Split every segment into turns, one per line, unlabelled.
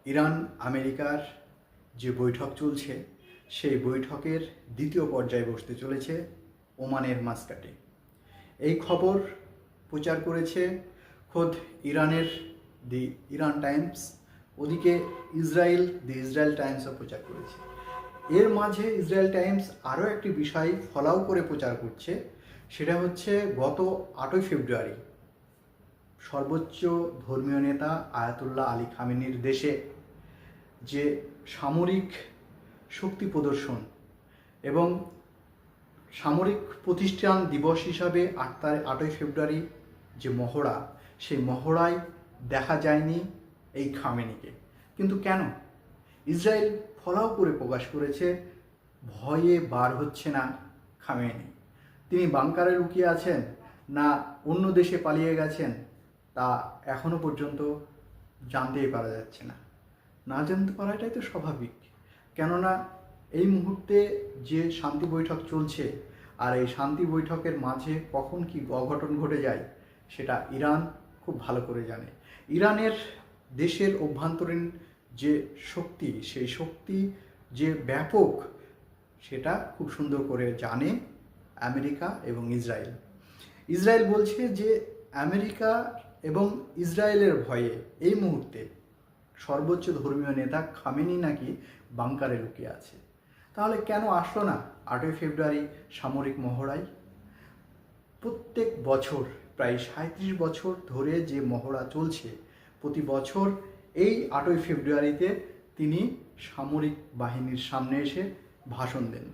Iran আমেরিকার যে বৈঠক চলছে সেই বৈঠকের দ্বিতীয় পর্যায়ে বসতে চলেছে ওমানের মাস্কাটে। এই খবর প্রচার করেছে খোদ ইরানের দি ইরান টাইমস, ওদিকে দি ইসরায়েল টাইমসও প্রচার করেছে। এর মাঝে ইসরায়েল টাইমস আরও একটি বিষয় ফলাও করে প্রচার করছে, সেটা হচ্ছে গত 8ই ফেব্রুয়ারি সর্বোচ্চ ধর্মীয় নেতা আয়াতুল্লাহ আলী খামেনির দেশে যে সামরিক শক্তি প্রদর্শন এবং সামরিক প্রতিষ্ঠান দিবস হিসাবে 8ই ফেব্রুয়ারি যে মহড়া, সেই মহড়ায় দেখা যায়নি এই খামেনিকে। কিন্তু কেন? ইসরায়েল ফলাও করে প্রকাশ করেছে ভয়ে বার হচ্ছে না খামেনি। তিনি বাংকারে লুকিয়ে আছেন না অন্য দেশে পালিয়ে গেছেন তা এখনো পর্যন্ত জানতেই পারা যাচ্ছে না। না জানতে পারাটাই তো স্বাভাবিক, কেননা এই মুহূর্তে যে শান্তি বৈঠক চলছে আর এই শান্তি বৈঠকের মাঝে কখন কি অঘটন ঘটে যায় সেটা ইরান খুব ভালো করে জানে। ইরানের দেশের অভ্যন্তরীণ যে শক্তি, সেই শক্তি যে ব্যাপক সেটা খুব সুন্দর করে জানে আমেরিকা এবং ইসরায়েল। ইসরায়েল বলছে যে আমেরিকা এবং ইসরায়েলের ভয়ে এই মুহূর্তে সর্বোচ্চ ধর্মীয় নেতা খামেনি নাকি বাংকারে লুকিয়ে আছে। তাহলে কেন আসলো না 8ই ফেব্রুয়ারি সামরিক মহড়ায়? প্রত্যেক বছর প্রায় 37 বছর ধরে যে মহড়া চলছে, প্রতি বছর এই 8ই ফেব্রুয়ারিতে তিনি সামরিক বাহিনীর সামনে এসে ভাষণ দেন।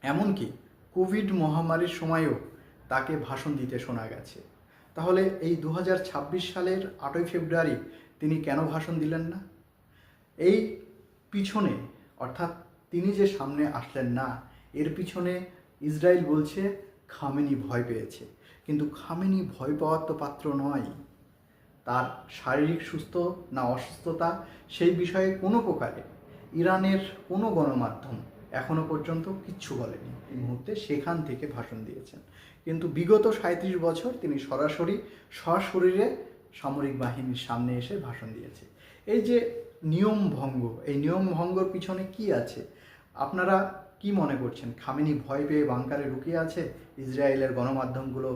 এমনকি কোভিড মহামারীর সময়ও তাকে ভাষণ দিতে শোনা গেছে। তাহলে এই 2026 সালের 8ই ফেব্রুয়ারি তিনি কেন ভাষণ দিলেন না? এই পিছনে, অর্থাৎ তিনি যে সামনে আসলেন না, এর পিছনে ইসরায়েল বলছে খামেনি ভয় পেয়েছে। কিন্তু খামেনি ভয় পাওয়ার তো পাত্র নয়। তার শারীরিক সুস্থ না অসুস্থতা সেই বিষয়ে কোনো প্রকারে ইরানের কোনো গণমাধ্যম এখনো পর্যন্ত কিচ্ছু বলেনি। এই মুহূর্তে সেখান থেকে ভাষণ দিয়েছেন। কিন্তু বিগত 37 বছর তিনি সরাসরি সশরীরে সামরিক বাহিনীর সামনে এসে ভাষণ দিয়েছে। এই যে নিয়ম ভঙ্গ, এই নিয়ম ভঙ্গর পিছনে কি আছে আপনারা কি মনে করছেন? খামেনি ভয় পেয়ে বাংকারে লুকিয়ে আছে? ইসরায়েলের গণমাধ্যমগুলো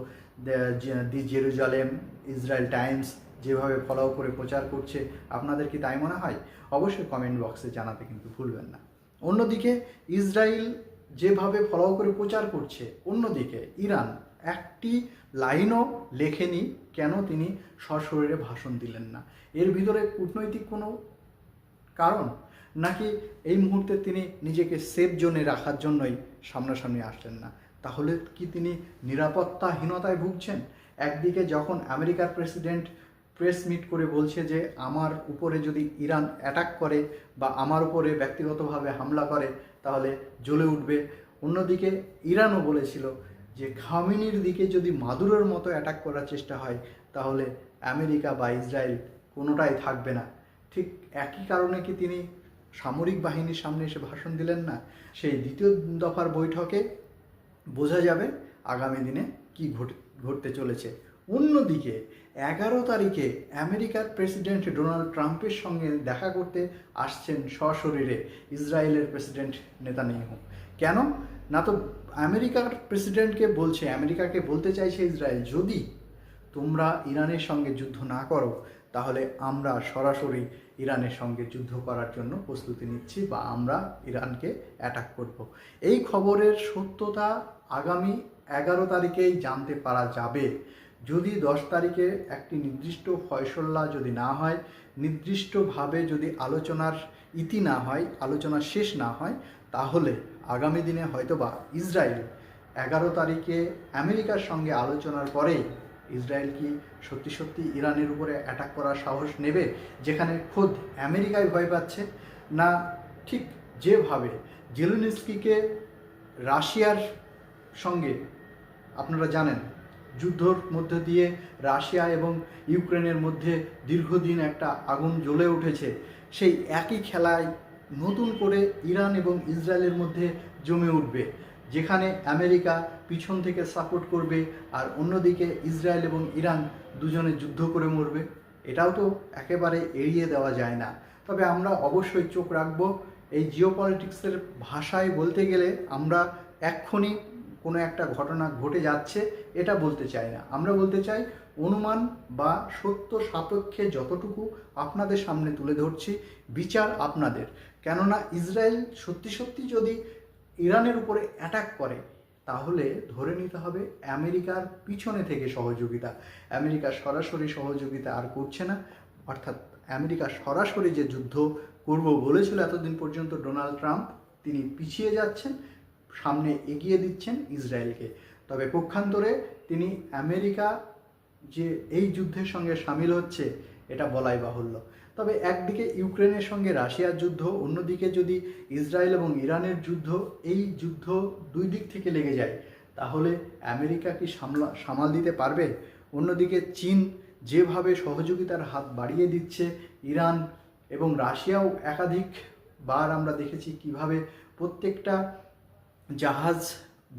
দি জেরুজালেম, ইসরায়েল টাইমস যেভাবে ফলো করে প্রচার করছে, আপনাদের কি তাই মনে হয়? অবশ্যই কমেন্ট বক্সে জানাতে কিন্তু ভুলবেন না। অন্যদিকে ইসরায়েল যেভাবে ফলো করে প্রচার করছে, অন্যদিকে ইরান একটি লাইনও লেখেনি কেন তিনি সশরীরে ভাষণ দিলেন না। এর ভিতরে কূটনৈতিক কোনো কারণ, নাকি এই মুহূর্তে তিনি নিজেকে সেফ জোনে রাখার জন্যই সামনাসামনি আসলেন না? তাহলে কি তিনি নিরাপত্তাহীনতায় ভুগছেন? একদিকে যখন আমেরিকার প্রেসিডেন্ট প্রেস মিট করে বলছে যে আমার উপরে যদি ইরান অ্যাটাক করে বা আমার উপরে ব্যক্তিগতভাবে হামলা করে তাহলে জ্বলে উঠবে, অন্যদিকে ইরানও বলেছিল যে খামেনির দিকে যদি মাদুরোর মতো অ্যাটাক করার চেষ্টা হয় তাহলে আমেরিকা বা ইসরায়েল কোনোটাই থাকবে না। ঠিক একই কারণে কি তিনি সামরিক বাহিনীর সামনে এসে ভাষণ দিলেন না? সেই দ্বিতীয় দফার বৈঠকে বোঝা যাবে আগামী দিনে কি ঘটতে চলেছে। অন্যদিকে 11 তারিখে আমেরিকার প্রেসিডেন্ট ডোনাল্ড ট্রাম্পের সঙ্গে দেখা করতে আসছেন সশরীরে ইসরায়েলের প্রেসিডেন্ট নেতানিয়াহু। কেন না? তো আমেরিকার প্রেসিডেন্টকে বলছে, আমেরিকাকে বলতে চাইছে ইসরায়েল, যদি তোমরা ইরানের সঙ্গে যুদ্ধ না করো তাহলে আমরা সরাসরি ইরানের সঙ্গে যুদ্ধ করার জন্য প্রস্তুতি নিচ্ছি বা আমরা ইরানকে অ্যাটাক করব। এই খবরের সত্যতা আগামী 11 তারিখেই জানতে পারা যাবে। যদি 10 তারিখে একটি নির্দিষ্ট ফয়সলা যদি না হয়, নির্দিষ্টভাবে যদি আলোচনার ইতি না হয়, আলোচনা শেষ না হয়, তাহলে আগামী দিনে হয়তোবা ইসরায়েল 11 তারিখে আমেরিকার সঙ্গে আলোচনার পরেই ইসরায়েল কি সত্যি সত্যি ইরানের উপরে অ্যাটাক করার সাহস নেবে, যেখানে খোদ আমেরিকায় ভয় পাচ্ছে না? ঠিক যেভাবে জেলেনস্কিকে রাশিয়ার সঙ্গে, আপনারা জানেন যুদ্ধর মধ্যে দিয়ে রাশিয়া এবং ইউক্রেনের মধ্যে দীর্ঘদিন একটা আগুন জ্বলে উঠেছে, সেই একই খেলায় নতুন করে ইরান এবং ইসরায়েলের মধ্যে জমে উঠবে, যেখানে আমেরিকা পিছন থেকে সাপোর্ট করবে আর অন্যদিকে ইসরায়েল এবং ইরান দুজনে যুদ্ধ করে মরবে। এটাও তো একেবারে এড়িয়ে দেওয়া যায় না। তবে আমরা অবশ্যই চোখ রাখব। এই জিওপলিটিক্সের ভাষায় বলতে গেলে আমরা এক্ষুনি কোনো একটা ঘটনা ঘটে যাচ্ছে এটা বলতে চাই না, আমরা বলতে চাই অনুমান বা সত্য সাপেক্ষে যতটুকু আপনাদের সামনে তুলে ধরছি, বিচার আপনাদের। কেননা ইসরায়েল সত্যি সত্যি যদি ইরানের উপরে অ্যাটাক করে তাহলে ধরে নিতে হবে আমেরিকার পিছনে থেকে সহযোগিতা। আমেরিকা সরাসরি সহযোগিতা আর করছে না, অর্থাৎ আমেরিকা সরাসরি যে যুদ্ধ করব বলেছিল এতদিন পর্যন্ত ডোনাল্ড ট্রাম্প, তিনি পিছিয়ে যাচ্ছেন, সামনে এগিয়ে দিচ্ছেন ইসরায়েলকে। তবে পক্ষান্তরে তিনি আমেরিকা যে এই যুদ্ধের সঙ্গে সামিল হচ্ছে এটা বলাই বাহুল্য। তবে একদিকে ইউক্রেনের সঙ্গে রাশিয়ার যুদ্ধ, অন্যদিকে যদি ইসরায়েল এবং ইরানের যুদ্ধ, এই যুদ্ধ দুই দিক থেকে লেগে যায় তাহলে আমেরিকা কি সামাল দিতে পারবে? অন্যদিকে চীন যেভাবে সহযোগিতার হাত বাড়িয়ে দিচ্ছে, ইরান এবং রাশিয়াও একাধিকবার আমরা দেখেছি কিভাবে প্রত্যেকটা জাহাজ,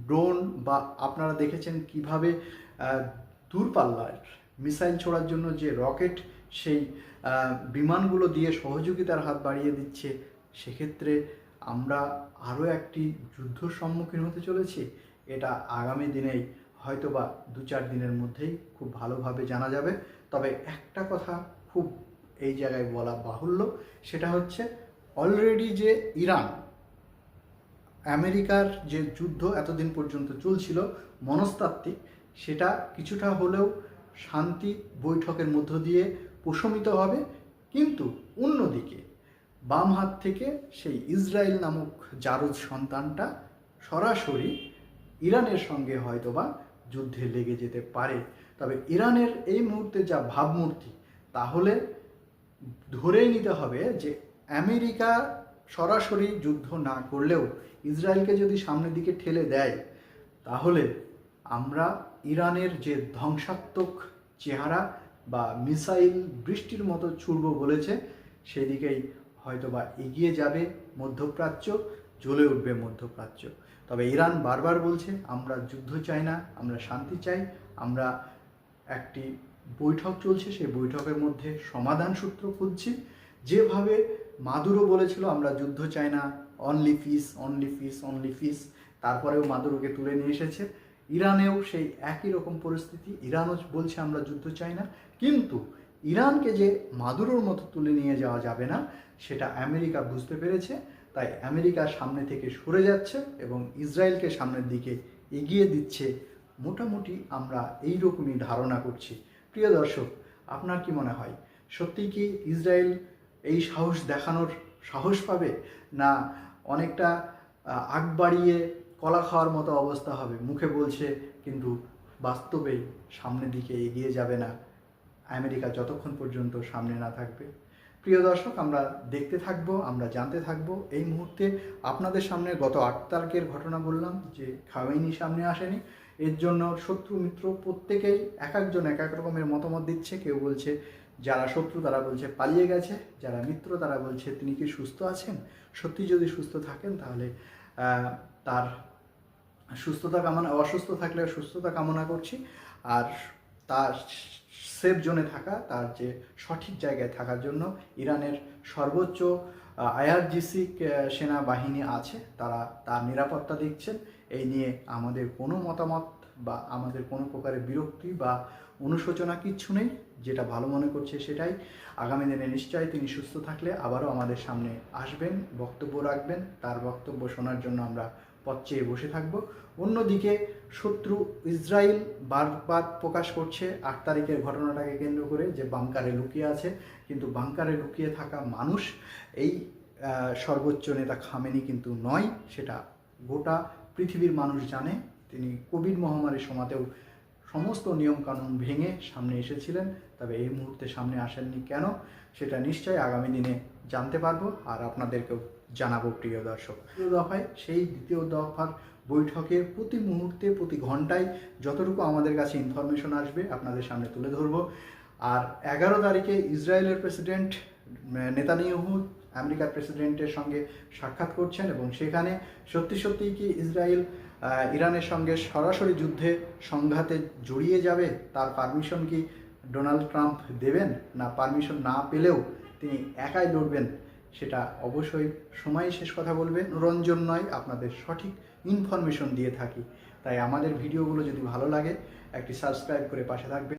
ড্রোন বা আপনারা দেখেছেন কিভাবে দূরপাল্লার মিসাইল ছোড়ার জন্য যে রকেট, সেই বিমানগুলো দিয়ে সহযোগিতার হাত বাড়িয়ে দিচ্ছে। সেক্ষেত্রে আমরা আরও একটি যুদ্ধর সম্মুখীন হতে চলেছি। এটা আগামী দিনেই হয়তোবা 2-4 দিনের মধ্যেই খুব ভালোভাবে জানা যাবে। তবে একটা কথা খুব এই জায়গায় বলা বাহুল্য, সেটা হচ্ছে অলরেডি যে ইরান আমেরিকার যে যুদ্ধ এতদিন পর্যন্ত চলছিল মনস্তাত্ত্বিক, সেটা কিছুটা হলেও শান্তি বৈঠকের মধ্য দিয়ে প্রশমিত হবে। কিন্তু অন্যদিকে বাম হাত থেকে সেই ইসরায়েল নামক জারজ সন্তানটা সরাসরি ইরানের সঙ্গে হয়তোবা যুদ্ধে লেগে যেতে পারে। তবে ইরানের এই মুহূর্তে যা ভাবমূর্তি, তাহলে ধরেই নিতে হবে যে আমেরিকা সরাসরি যুদ্ধ না করলেও ইসরায়েলকে যদি সামনের দিকে ঠেলে দেয় তাহলে আমরা ইরানের যে ধ্বংসাত্মক চেহারা বা মিসাইল বৃষ্টির মতো ছুড়ব বলেছে সেদিকেই হয়তোবা এগিয়ে যাবে মধ্যপ্রাচ্য, জ্বলে উঠবে মধ্যপ্রাচ্য। তবে ইরান বারবার বলছে আমরা যুদ্ধ চাই না, আমরা শান্তি চাই, আমরা একটি বৈঠক চলছে, সেই বৈঠকের মধ্যে সমাধান সূত্র খুঁজছি। যেভাবে মাদুরো বলেছিল আমরা যুদ্ধ চাই না, only piece, only piece, only piece, তারপরেও মাদুরোকে তুলে নিয়ে এসেছে। ইরানেও সেই একই রকম পরিস্থিতি, ইরানও বলছে আমরা যুদ্ধ চাই না, কিন্তু ইরানকে যে মাদুরোর মতো তুলে নিয়ে যাওয়া যাবে না সেটা আমেরিকা বুঝতে পেরেছে। তাই আমেরিকা সামনে থেকে সরে যাচ্ছে এবং ইসরায়েলকে সামনের দিকে এগিয়ে দিচ্ছে। মোটামুটি আমরা এই রকমই ধারণা করছি। প্রিয় দর্শক, আপনার কি মনে হয় সত্যিই কি ইসরায়েল এই সাহস দেখানোর সাহস পাবে, না অনেকটা আগ বাড়িয়ে কলা খাওয়ার মতো অবস্থা হবে? মুখে বলছে কিন্তু বাস্তবে সামনের দিকে এগিয়ে যাবে না আমেরিকা যতক্ষণ পর্যন্ত সামনে না থাকবে। প্রিয় দর্শক, আমরা দেখতে থাকব, আমরা জানতে থাকব। এই মুহূর্তে আপনাদের সামনে গত 8 তারিখের ঘটনা বললাম যে খামেনি সামনে আসেনি, এর জন্য শত্রু মিত্র প্রত্যেকেই এক একজন এক এক রকমের মতামত দিচ্ছে। কেউ বলছে যারা শত্রু তারা বলছে পালিয়ে গেছে, যারা মিত্র তারা বলছে তিনি কি সুস্থ আছেন, সত্যি যদি সুস্থ থাকেন তাহলে তার সুস্থতা কামনা, অসুস্থ থাকলে সুস্থতা কামনা করছি। আর তার সেফ জোনে থাকা, তার যে সঠিক জায়গায় থাকার জন্য ইরানের সর্বোচ্চ আইআরজিসি সেনাবাহিনী আছে, তারা তার নিরাপত্তা দিচ্ছেন। এই নিয়ে আমাদের কোনো মতামত বা আমাদের কোনো প্রকারের বিরক্তি বা অনুশোচনা কিচ্ছু নেই। যেটা ভালো মনে করছে সেটাই। আগামী দিনে নিশ্চয়ই তিনি সুস্থ থাকলে আবারও আমাদের সামনে আসবেন, বক্তব্য রাখবেন, তার বক্তব্য শোনার জন্য আমরা পথ চেয়ে বসে থাকব। অন্যদিকে শত্রু ইসরায়েল বারবার প্রকাশ করছে 8 তারিখের ঘটনাটাকে কেন্দ্র করে যে বাংকারে লুকিয়ে আছে, কিন্তু বাংকারে লুকিয়ে থাকা মানুষ এই সর্বোচ্চ নেতা খামেনি কিন্তু নয়, সেটা গোটা পৃথিবীর মানুষ জানে। তিনি কোভিড মহামারীর সময়তেও সমস্ত নিয়মকানুন ভেঙে সামনে এসেছিলেন, তবে এই মুহূর্তে সামনে আসেননি কেন সেটা নিশ্চয়ই আগামী দিনে জানতে পারবো আর আপনাদেরকেও জানাবো। প্রিয় দর্শক, দ্বিতীয় দফায় সেই দ্বিতীয় দফার বৈঠকে প্রতি মুহূর্তে প্রতি ঘন্টায় যতটুকু আমাদের কাছে ইনফরমেশন আসবে আপনাদের সামনে তুলে ধরবো। আর 11 তারিখে ইসরায়েলের প্রেসিডেন্ট নেতানিয়াহু আমেরিকার প্রেসিডেন্টের সঙ্গে সাক্ষাৎ করছেন এবং সেখানে সত্যি সত্যিই কি ইসরায়েল ইরানের সঙ্গে সরাসরি যুদ্ধে সংঘাতে জড়িয়ে যাবে, তার পারমিশন কি ডোনাল্ড ট্রাম্প দেবেন, না পারমিশন না পেলেও তিনি একাই লড়বেন সেটা অবশ্যই সময়ই শেষ কথা বলবে। মনোরঞ্জন নয়, আপনাদের সঠিক ইনফরমেশন দিয়ে থাকি। তাই আমাদের ভিডিওগুলো যদি ভালো লাগে একটি সাবস্ক্রাইব করে পাশে থাকবেন।